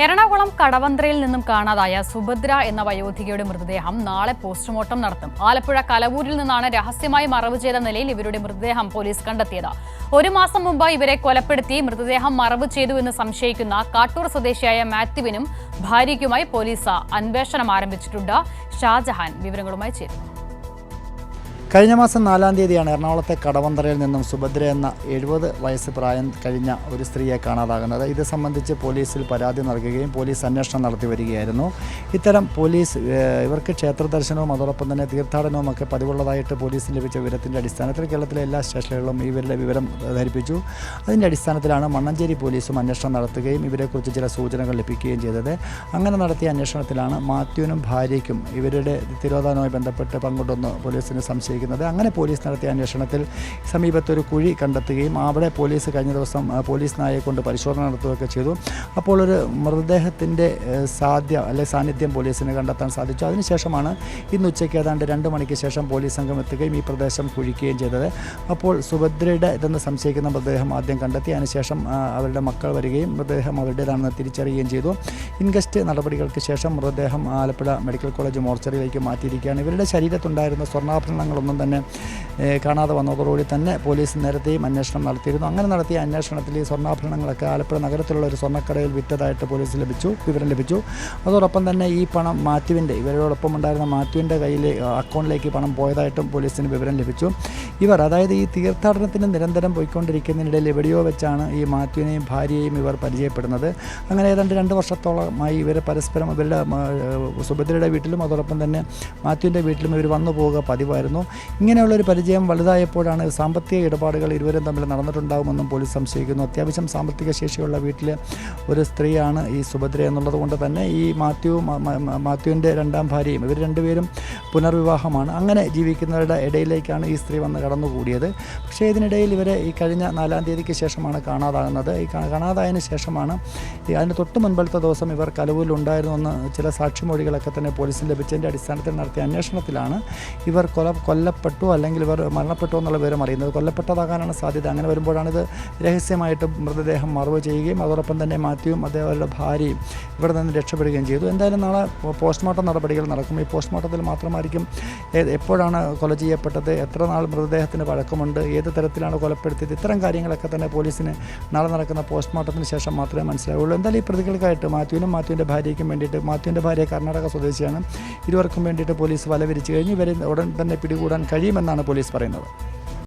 എറണാകുളം കടവന്ത്രയിൽ നിന്നും കാണാതായ സുഭദ്ര എന്ന വയോധികയുടെ മൃതദേഹം നാളെ പോസ്റ്റ്മോർട്ടം നടത്തും. ആലപ്പുഴ കലവൂരിൽ നിന്നാണ് രഹസ്യമായി മറവ് ചെയ്ത നിലയിൽ ഇവരുടെ മൃതദേഹം പോലീസ് കണ്ടെത്തിയത്. 1 മാസം മുമ്പ് ഇവരെ കൊലപ്പെടുത്തി മൃതദേഹം മറവ് ചെയ്തുവെന്ന് സംശയിക്കുന്ന കാട്ടൂർ സ്വദേശിയായ മാത്യുവിനും ഭാര്യയ്ക്കുമായി പോലീസ് അന്വേഷണം ആരംഭിച്ചിട്ടുണ്ട്. ഷാജഹാൻ വിവരങ്ങളുമായി ചേരുന്നു. കഴിഞ്ഞ മാസം 4-ാം തീയതിയാണ് എറണാകുളത്തെ കടവന്ത്രയിൽ നിന്നും സുഭദ്ര എന്ന 70 വയസ്സ് പ്രായം കഴിഞ്ഞ ഒരു സ്ത്രീയെ കാണാതാകുന്നത്. ഇത് സംബന്ധിച്ച് പോലീസിൽ പരാതി നൽകുകയും പോലീസ് അന്വേഷണം നടത്തി വരികയായിരുന്നു. ഇത്തരം പോലീസ് ഇവർക്ക് ക്ഷേത്ര ദർശനവും അതോടൊപ്പം തന്നെ തീർത്ഥാടനവും ഒക്കെ പതിവുള്ളതായിട്ട് പോലീസിന് ലഭിച്ച വിവരത്തിൻ്റെ അടിസ്ഥാനത്തിൽ കേരളത്തിലെ എല്ലാ സ്റ്റേഷനുകളിലും ഇവരുടെ വിവരം ധരിപ്പിച്ചു. അതിൻ്റെ അടിസ്ഥാനത്തിലാണ് മണ്ണഞ്ചേരി പോലീസും അന്വേഷണം നടത്തുകയും ഇവരെക്കുറിച്ച് ചില സൂചനകൾ ലഭിക്കുകയും ചെയ്തത്. അങ്ങനെ നടത്തിയ അന്വേഷണത്തിലാണ് മാത്യുവിനും ഭാര്യയ്ക്കും ഇവരുടെ തിരോധാനവുമായി ബന്ധപ്പെട്ട് പങ്കുണ്ടെന്ന് പോലീസിന് സംശയിക്കുന്നത്. അങ്ങനെ പോലീസ് നടത്തിയ അന്വേഷണത്തിൽ സമീപത്തൊരു കുഴി കണ്ടെത്തുകയും അവിടെ പോലീസ് കഴിഞ്ഞ ദിവസം പോലീസ് നായയെ കൊണ്ട് പരിശോധന നടത്തുകയൊക്കെ ചെയ്തു. അപ്പോൾ ഒരു മൃതദേഹത്തിൻ്റെ സാന്നിധ്യം പോലീസിന് കണ്ടെത്താൻ സാധിച്ചു. അതിനുശേഷമാണ് ഇന്ന് ഉച്ചയ്ക്ക് ഏതാണ്ട് 2 മണിക്ക് ശേഷം പോലീസ് സംഘം എത്തുകയും ഈ പ്രദേശം കുഴിക്കുകയും ചെയ്തത്. അപ്പോൾ സുഭദ്രയുടെ ഇതെന്ന് സംശയിക്കുന്ന മൃതദേഹം ആദ്യം കണ്ടെത്തി. അതിനുശേഷം അവരുടെ മക്കൾ വരികയും മൃതദേഹം അവരുടേതാണെന്ന് തിരിച്ചറിയുകയും ചെയ്തു. ഇൻക്വസ്റ്റ് നടപടികൾക്ക് ശേഷം മൃതദേഹം ആലപ്പുഴ മെഡിക്കൽ കോളേജ് മോർച്ചറിയിലേക്ക് മാറ്റിയിരിക്കുകയാണ്. ഇവരുടെ ശരീരത്തുണ്ടായിരുന്ന സ്വർണ്ണാഭരണങ്ങളൊന്നും തന്നെ കാണാതെ വന്നതോടുകൂടി തന്നെ പോലീസ് നേരത്തെയും അന്വേഷണം നടത്തിയിരുന്നു. അങ്ങനെ നടത്തിയ അന്വേഷണത്തിൽ ഈ സ്വർണ്ണാഭരണങ്ങളൊക്കെ ആലപ്പുഴ നഗരത്തിലുള്ള ഒരു സ്വർണ്ണക്കടയിൽ വിറ്റതായിട്ട് വിവരം ലഭിച്ചു. അതോടൊപ്പം തന്നെ ഈ പണം ഇവരോടൊപ്പം ഉണ്ടായിരുന്ന മാത്യുവിൻ്റെ അക്കൗണ്ടിലേക്ക് പണം പോയതായിട്ടും പോലീസിന് വിവരം ലഭിച്ചു. ഇവർ അതായത് ഈ തീർത്ഥാടനത്തിന് നിരന്തരം പോയിക്കൊണ്ടിരിക്കുന്നതിനിടയിൽ എവിടെയോ വെച്ചാണ് ഈ മാത്യുവിനെയും ഭാര്യയെയും ഇവർ പരിചയപ്പെടുന്നത്. അങ്ങനെ ഏതാണ്ട് 2 വർഷത്തോളമായി ഇവർ പരസ്പരം ഇവരുടെ സുഭദ്രയുടെ വീട്ടിലും അതോടൊപ്പം തന്നെ മാത്യുവിൻ്റെ വീട്ടിലും ഇവർ വന്നു പോവുക പതിവായിരുന്നു. ഇങ്ങനെയുള്ളൊരു പരിചയം വലുതായപ്പോഴാണ് സാമ്പത്തിക ഇടപാടുകൾ ഇരുവരും തമ്മിൽ നടന്നിട്ടുണ്ടാകുമെന്നും പോലീസ് സംശയിക്കുന്നു. അത്യാവശ്യം സാമ്പത്തിക ശേഷിയുള്ള വീട്ടിലെ ഒരു സ്ത്രീയാണ് ഈ സുഭദ്ര എന്നുള്ളത് കൊണ്ട് തന്നെ ഈ മാത്യുവിൻ്റെ 2ാം ഭാര്യയും ഇവർ രണ്ടുപേരും പുനർവിവാഹമാണ്. അങ്ങനെ ജീവിക്കുന്നവരുടെ ഇടയിലേക്കാണ് ഈ സ്ത്രീ വന്ന് കടന്നുകൂടിയത്. പക്ഷേ ഇതിനിടയിൽ ഇവരെ ഈ കഴിഞ്ഞ 4-ാം തീയതിക്ക് ശേഷമാണ് കാണാതാകുന്നത്. ഈ കാണാതായതിനു ശേഷമാണ് അതിന് തൊട്ട് മുൻപത്തെ ദിവസം ഇവർ കലവൂരിലുണ്ടായിരുന്നെന്ന് ചില സാക്ഷിമൊഴികളൊക്കെ തന്നെ പോലീസിന് ലഭിച്ചതിൻ്റെ അടിസ്ഥാനത്തിൽ നടത്തിയ അന്വേഷണത്തിലാണ് ഇവർ കൊല്ലപ്പെട്ടു അല്ലെങ്കിൽ ഇവർ മരണപ്പെട്ടു എന്നുള്ള വിവരം അറിയുന്നത്. കൊല്ലപ്പെട്ടതാകാനാണ് സാധ്യത. അങ്ങനെ വരുമ്പോഴാണ് ഇത് രഹസ്യമായിട്ട് മൃതദേഹം മറവ് ചെയ്യുകയും അതോടൊപ്പം തന്നെ മാത്യുവും അവരുടെ ഭാര്യയും ഇവിടെ നിന്ന് രക്ഷപ്പെടുകയും ചെയ്തു. എന്തായാലും നാളെ പോസ്റ്റ്മോർട്ടം നടപടികൾ നടക്കും. ഈ പോസ്റ്റ്മോർട്ടത്തിൽ മാത്രമായിരിക്കും എപ്പോഴാണ് കൊല ചെയ്യപ്പെട്ടത്, എത്ര നാൾ മൃതദേഹത്തിന് പഴക്കമുണ്ട്, ഏത് തരത്തിലാണ് കൊലപ്പെടുത്തിയത്, ഇത്തരം കാര്യങ്ങളൊക്കെ തന്നെ പോലീസിന് നാളെ നടക്കുന്ന പോസ്റ്റ്മോർട്ടത്തിന് ശേഷം മാത്രമേ മനസ്സിലാവുള്ളൂ. എന്തായാലും ഈ പ്രതികൾക്കായിട്ട് മാത്യുവിൻ്റെ ഭാര്യയ്ക്കും വേണ്ടിയിട്ട്, മാത്യുവിൻ്റെ ഭാര്യ കർണാടക സ്വദേശിയാണ്, ഇരുവർക്കും വേണ്ടിയിട്ട് പോലീസ് വല വിരിച്ചു കഴിഞ്ഞ് ഇവരെ ഉടൻ തന്നെ പിടികൂടാൻ കഴിയുമെന്നാണ് പോലീസ് പറയുന്നത്.